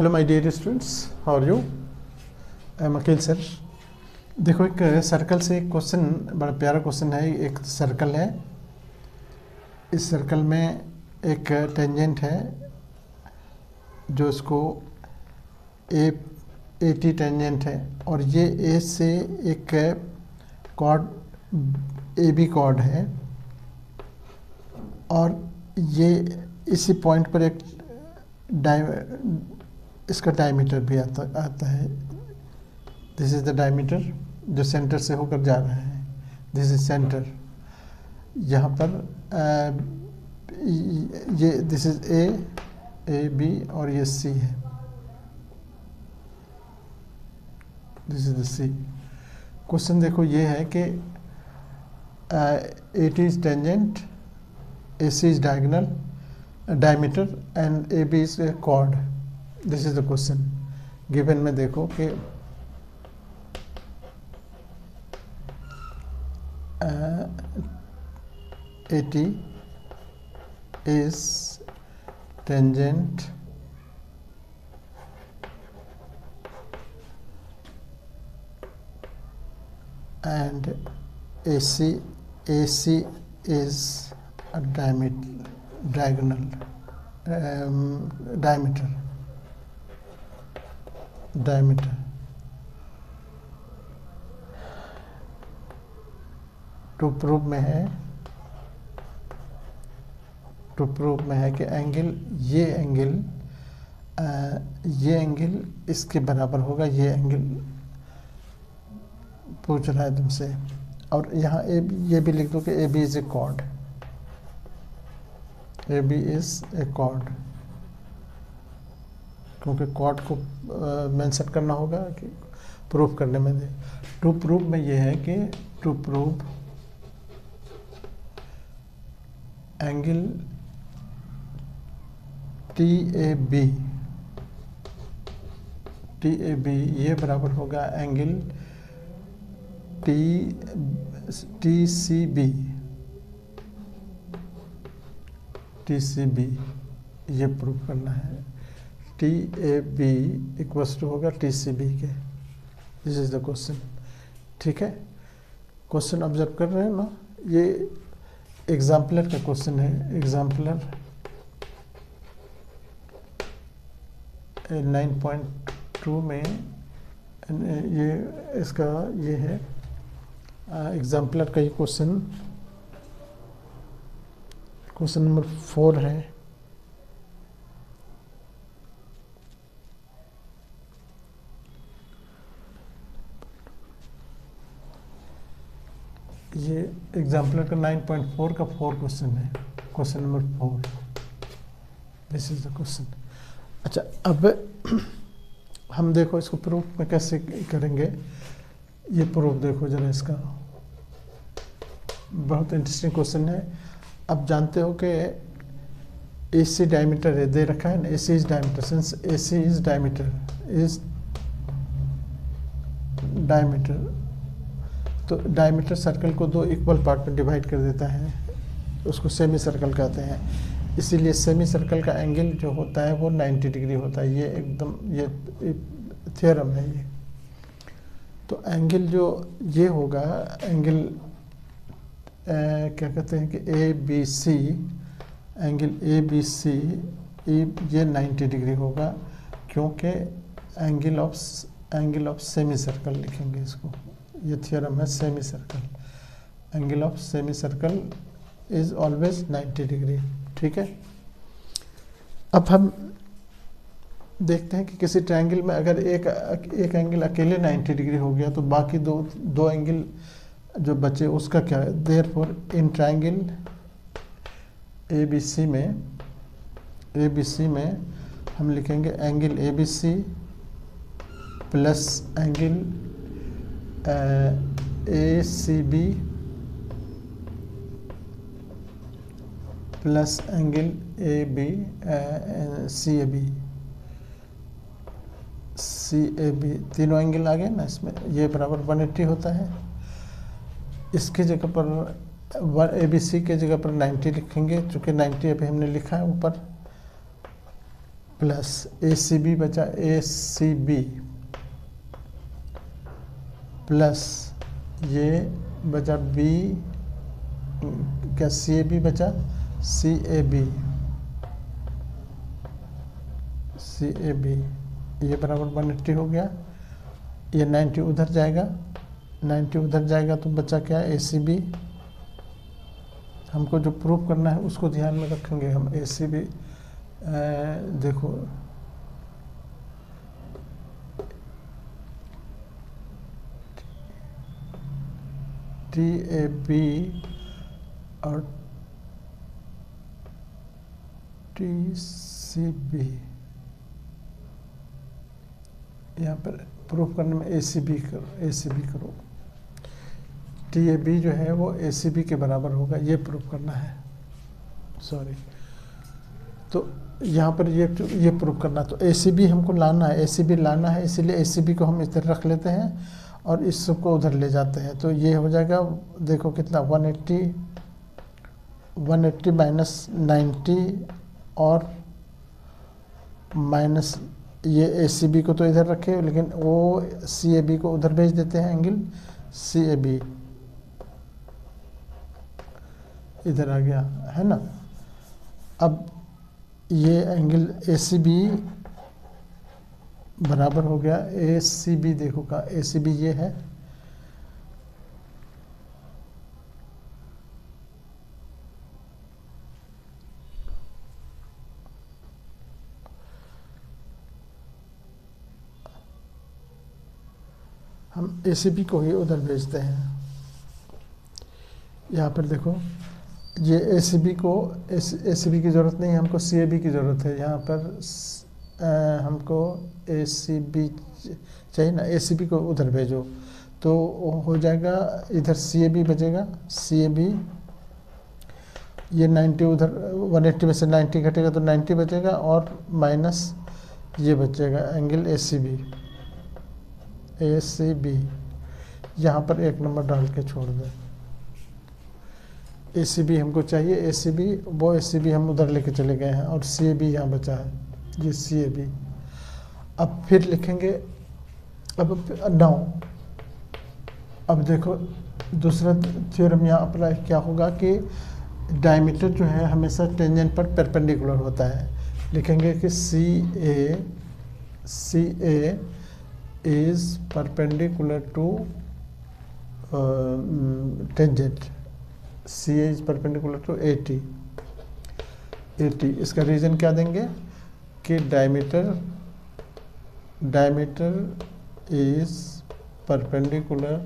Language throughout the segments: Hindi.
Hello my dear students, how are you? I am Akeel sir. देखो, एक सर्कल से एक क्वेश्चन, बड़ा प्यारा क्वेश्चन है। एक सर्कल है, इस सर्कल में एक टेंजेंट है जो इसको ए टी टेंजेंट है, और ये ए से एक कॉर्ड ए बी कॉर्ड है, और ये इसी पॉइंट पर एक इसका डायमीटर भी आता है। दिस इज द डायमीटर जो सेंटर से होकर जा रहा है। This is centre. यहाँ पर ये दिस इज ए बी और ये सी है। This is the C. Question देखो ये है कि A T is tangent, A C is diagonal, diameter and AB is a chord. This is the question given में। देखो कि AT is tangent and AC is a diagonal diameter to prove में है कि एंगल ये एंगल इसके बराबर होगा। ये एंगल पूछ रहा है तुमसे, और यहाँ ये भी लिख दो कि A B is a chord. A B is a chord, क्योंकि कॉर्ड को मेंशन करना होगा कि प्रूफ करने में दे। टू प्रूफ में ये है कि to proof angle T A B ये बराबर होगा एंगल टी सी बी। ये प्रूफ करना है। T A B equals to होगा टी सी बी के। This is the question. ठीक है, क्वेश्चन ऑब्जर्व कर रहे हैं ना? ये एग्जाम्पलर का क्वेश्चन है। एग्जाम्पलर 9.2 में ये इसका ये है एग्जाम्पलर का। ये क्वेश्चन नंबर 4 है। ये एग्जाम्पलर का 9.4 का 4 क्वेश्चन है। Question number 4। This is the question. अच्छा, अब हम देखो इसको प्रूफ में कैसे करेंगे। ये प्रूफ देखो जरा इसका, बहुत इंटरेस्टिंग क्वेश्चन है। अब जानते हो कि ए सी डायमीटर है, दे रखा है ना। A C is diameter, since A C is diameter, तो डायमीटर सर्कल को दो इक्वल पार्ट में डिवाइड कर देता है, उसको सेमी सर्कल कहते हैं। इसीलिए सेमी सर्कल का एंगल जो होता है वो 90 डिग्री होता है। ये एकदम ये थ्योरम है ये। तो एंगल जो ये होगा, एंगल क्या कहते हैं कि A B C, angle A B C ये 90 डिग्री होगा, क्योंकि एंगल ऑफ सेमी सर्कल लिखेंगे इसको। ये थ्योरम है semi circle. Angle of semi circle is always 90 degree. ठीक है, अब हम देखते हैं कि किसी ट्रायंगल में अगर एक एंगल अकेले 90 डिग्री हो गया तो बाकी दो एंगल जो बचे उसका क्या है। Therefore in triangle A B C में हम लिखेंगे angle A B C plus angle A C B plus angle A B C A B. तीनों एंगल आ गए ना इसमें। ये बराबर 180 होता है। इसकी जगह पर ए बी सी के जगह पर 90 लिखेंगे, चूँकि 90 अभी हमने लिखा है ऊपर। प्लस ए सी बी बचा ए सी बी प्लस ये बचा बी क्या सी ए बी बचा सी ए बी ये बराबर 180 हो गया। ये 90 उधर जाएगा, 90 उधर जाएगा तो बचा क्या ए सी बी। हमको जो प्रूफ करना है उसको ध्यान में रखेंगे हम। ए सी बी देखो टी ए बी और टी सी बी, यहाँ पर प्रूफ करने में ए सी बी करो, टी ए बी जो है वो ए सी बी के बराबर होगा, ये प्रूफ करना है। सॉरी, तो यहाँ पर ये प्रूफ करना, तो ए सी बी हमको लाना है, ए सी बी लाना है, इसीलिए ए सी बी को हम इधर रख लेते हैं और इस सबको उधर ले जाते हैं। तो ये हो जाएगा, देखो कितना 180 माइनस 90 और माइनस ये ए सी बी को तो इधर रखे, लेकिन वो सी ए बी को उधर भेज देते हैं, एंगल सी ए बी इधर आ गया है ना। अब ये एंगल ए सी बी बराबर हो गया ए सी बी, देखो का ए सी बी ये है, हम ए सी बी को ही उधर भेजते हैं। यहाँ पर देखो ये ए सी बी को ए सी बी की ज़रूरत नहीं है, हमको सी ए बी की ज़रूरत है। यहाँ पर हमको ए सी बी चाहिए ना, ए सी बी को उधर भेजो तो हो जाएगा, इधर सी ए बी बचेगा, सी ए बी ये 90 उधर 180 में से 90 घटेगा तो 90 बचेगा और माइनस ये बचेगा एंगल ए सी बी, यहाँ पर एक नंबर डाल के छोड़ दें। ए सी बी हमको चाहिए, ए सी बी, वो ए सी बी हम उधर लेके चले गए हैं और सी ए बी यहाँ बचा है, ये सी ए बी। अब फिर लिखेंगे, अब 9, अब देखो दूसरा थ्योरम यहाँ अप्लाई क्या होगा कि डायमीटर जो है हमेशा टेंजेंट पर परपेंडिकुलर होता है। लिखेंगे कि सी ए is perpendicular to tangent, CA is perpendicular to AT। इसका रीज़न क्या देंगे कि diameter is perpendicular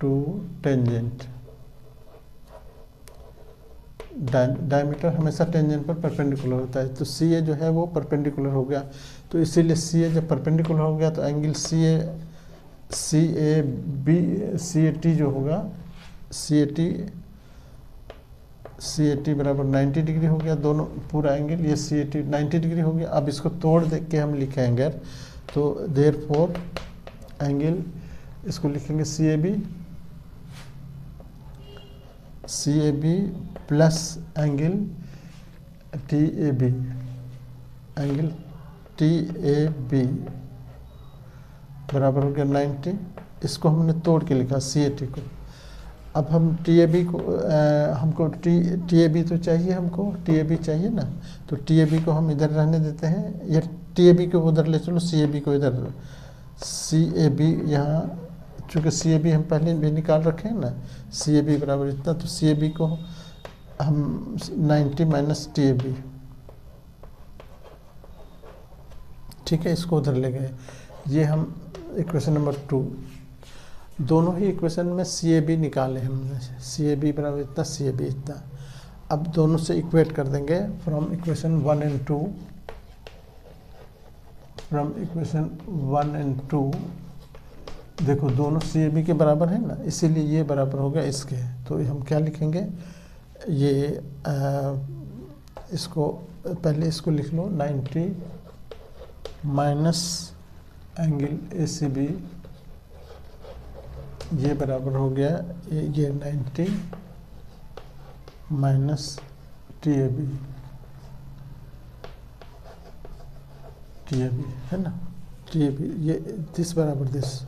to tangent, diameter हमेशा टेंजेंट पर परपेंडिकुलर होता है। तो सी ए जो है वो परपेंडिकुलर हो गया, तो इसीलिए सी ए जब परपेंडिकुलर हो गया तो एंगल सी ए टी जो होगा, सी ए टी बराबर 90 डिग्री हो गया, दोनों पूरा एंगल, ये सी ए टी 90 डिग्री हो गया। अब इसको तोड़ दे के हम लिखेंगे तो देयरफॉर एंगल, इसको लिखेंगे C A B plus angle T A B, angle T A B बराबर हो गया 90। इसको हमने तोड़ के लिखा सी ए टी को। अब हम टी ए बी को हमको टी ए बी तो चाहिए, हमको टी ए बी चाहिए ना, तो टी ए बी को हम इधर रहने देते हैं, या टी ए बी को उधर ले चलो, सी ए बी को इधर, सी ए बी यहाँ, चूँकि सी ए बी हम पहले भी निकाल रखे हैं ना, सी ए बी बराबर इतना, तो सी ए बी को हम 90 माइनस टी ए बी, ठीक है, इसको उधर ले गए। ये हम इक्वेशन नंबर 2, दोनों ही इक्वेशन में सी ए बी निकाले हमने, सी ए बी बराबर इतना, सी ए बी इतना। अब दोनों से इक्वेट कर देंगे from equation 1 and 2, from equation 1 and 2। देखो दोनों सी ए बी के बराबर है ना, इसीलिए ये बराबर हो गया इसके। तो हम क्या लिखेंगे, ये इसको पहले इसको लिख लो, 90 minus angle A C B, ये बराबर हो गया ये 90 minus T A B. T A B है ना, टी ए बी ये दिस बराबर दिस।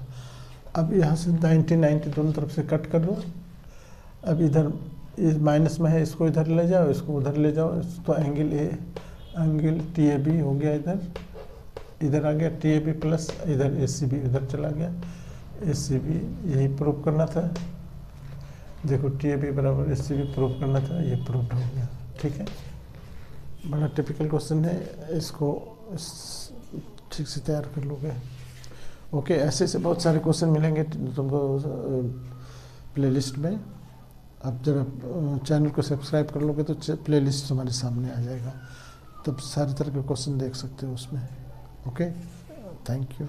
अब यहाँ से 90 90 दोनों तरफ से कट कर दो। अब इधर इस माइनस में है, इसको इधर ले जाओ, इसको उधर ले जाओ, तो angle A, angle T A B हो गया इधर, इधर आ गया टी ए बी प्लस इधर ए सी बी उधर चला गया, ए सी बी यही प्रूव करना था। देखो टी ए बी बराबर ए सी बी प्रूव करना था, ये प्रूव हो गया। ठीक है, बड़ा टिपिकल क्वेश्चन है, इसको ठीक से तैयार कर लोगे। ओके, ऐसे ऐसे बहुत सारे क्वेश्चन मिलेंगे तुमको प्लेलिस्ट में। आप जब चैनल को सब्सक्राइब कर लोगे तो प्लेलिस्ट तुम्हारे सामने आ जाएगा, तब सारे तरह के क्वेश्चन देख सकते हो उसमें। Okay, thank you.